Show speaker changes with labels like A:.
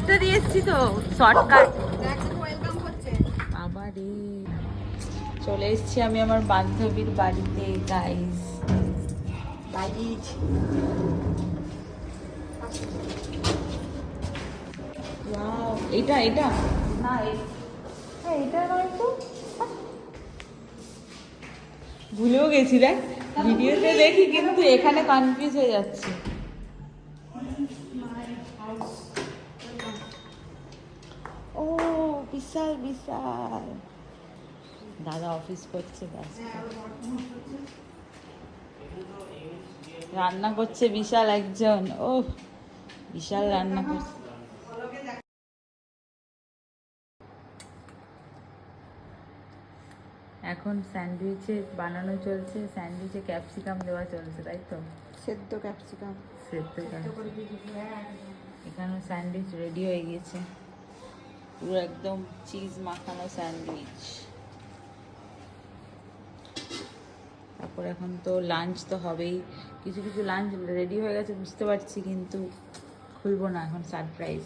A: ঘুরতে দিয়ে এসছি তো, শর্টকাট। আবার চলে এসেছি আমি আমার বান্ধবীর বাড়িতে গাইস। এটা এটা না, হ্যাঁ এটা নয় তো, ভুলেও গেছি রে, ভিডিওতে দেখি কিন্তু এখানে কনফিউজ হয়ে যাচ্ছে। ও বিশাল বিশাল, দাদা অফিস করছে, ব্যস্ত রান্না করছে বিশাল একজন, ও বিশাল রান্না করছে। এখন স্যান্ডউইচে বানানো চলছে, স্যান্ডউইচে ক্যাপসিকাম দেওয়া চলছে, তাই তো?
B: সেদ্ধ ক্যাপসিকাম।
A: সেদ্ধ এখানে স্যান্ডউইচ রেডি হয়ে গেছে, পুরো একদম চিজ মাখানো স্যান্ডউইচ। তারপর এখন তো লাঞ্চ তো হবেই, কিছু কিছু লাঞ্চ রেডি হয়ে গেছে বুঝতে পারছি, কিন্তু খুলবো না এখন, সারপ্রাইজ।